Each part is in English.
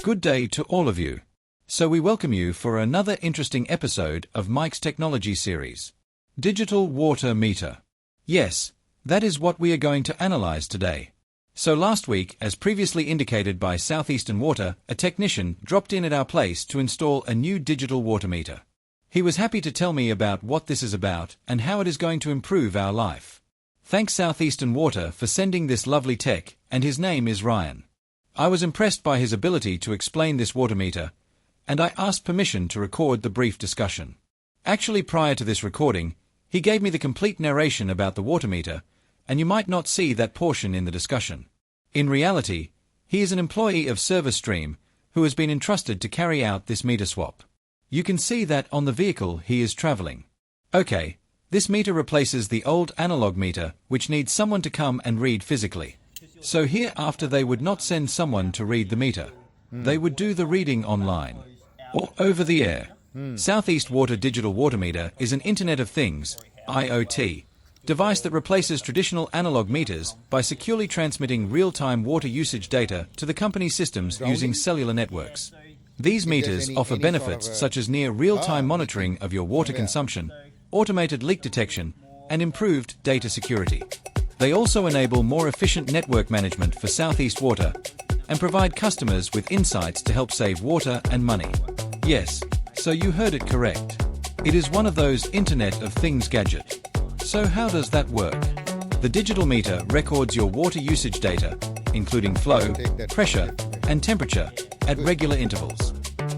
Good day to all of you. So we welcome you for another interesting episode of Mike's Technology series. Digital water meter. Yes, that is what we are going to analyze today. So last week, as previously indicated by Southeastern Water, a technician dropped in at our place to install a new digital water meter. He was happy to tell me about what this is about and how it is going to improve our life. Thanks Southeastern Water for sending this lovely tech, and his name is Ryan. I was impressed by his ability to explain this water meter, and I asked permission to record the brief discussion. Actually, prior to this recording, he gave me the complete narration about the water meter, and you might not see that portion in the discussion. In reality, he is an employee of ServiceStream who has been entrusted to carry out this meter swap. You can see that on the vehicle he is traveling. Okay, this meter replaces the old analog meter, which needs someone to come and read physically. So hereafter they would not send someone to read the meter. They would do the reading online or over the air. Southeast Water Digital Water Meter is an Internet of Things, IoT, device that replaces traditional analog meters by securely transmitting real-time water usage data to the company's systems using cellular networks. These meters offer benefits such as near real-time monitoring of your water consumption, automated leak detection, and improved data security. They also enable more efficient network management for Southeast Water and provide customers with insights to help save water and money. Yes, so you heard it correct. It is one of those Internet of Things gadget. So how does that work? The digital meter records your water usage data, including flow, pressure, and temperature, at regular intervals.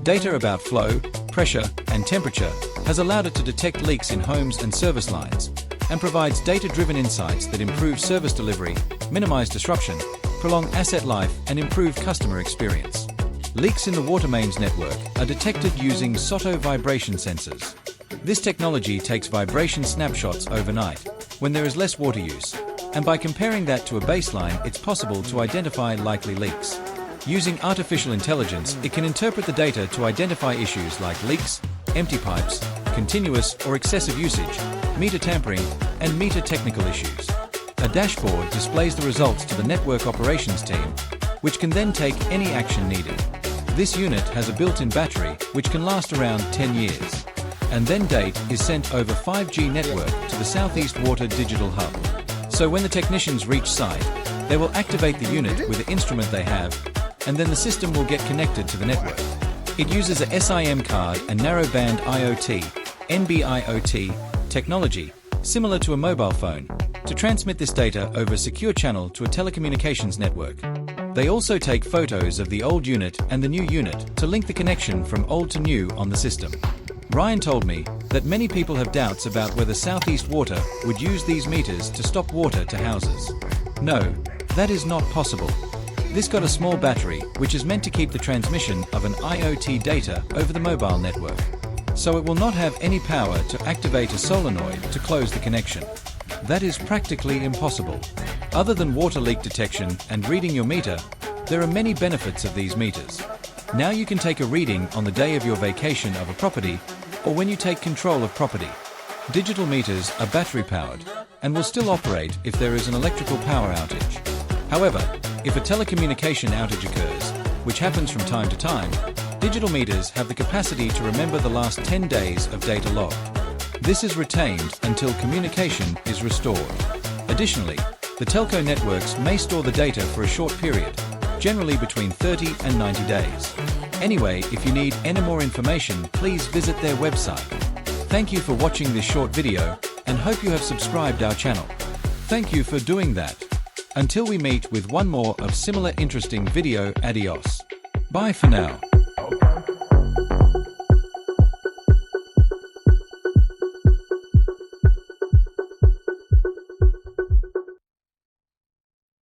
Data about flow, pressure, and temperature has allowed it to detect leaks in homes and service lines, and provides data-driven insights that improve service delivery, minimize disruption, prolong asset life, and improve customer experience. Leaks in the water mains network are detected using SOTO vibration sensors. This technology takes vibration snapshots overnight, when there is less water use, and by comparing that to a baseline, it's possible to identify likely leaks. Using artificial intelligence, it can interpret the data to identify issues like leaks, empty pipes, continuous or excessive usage, meter tampering, and meter technical issues. A dashboard displays the results to the network operations team, which can then take any action needed. This unit has a built-in battery which can last around 10 years. And then data is sent over 5G network to the Southeast Water Digital Hub. So when the technicians reach site, they will activate the unit with the instrument they have, and then the system will get connected to the network. It uses a SIM card and narrowband IoT, NB-IoT, technology, similar to a mobile phone, to transmit this data over a secure channel to a telecommunications network. They also take photos of the old unit and the new unit to link the connection from old to new on the system. Ryan told me that many people have doubts about whether Southeast Water would use these meters to stop water to houses. No, that is not possible. This got a small battery which is meant to keep the transmission of an IoT data over the mobile network. So it will not have any power to activate a solenoid to close the connection. That is practically impossible. Other than water leak detection and reading your meter, there are many benefits of these meters. Now you can take a reading on the day of your vacation of a property or when you take control of property. Digital meters are battery powered and will still operate if there is an electrical power outage. However, if a telecommunication outage occurs, which happens from time to time, digital meters have the capacity to remember the last 10 days of data logged. This is retained until communication is restored. Additionally, the telco networks may store the data for a short period, generally between 30 and 90 days. Anyway, if you need any more information, please visit their website. Thank you for watching this short video and hope you have subscribed our channel. Thank you for doing that. Until we meet with one more of similar interesting video, adios. Bye for now.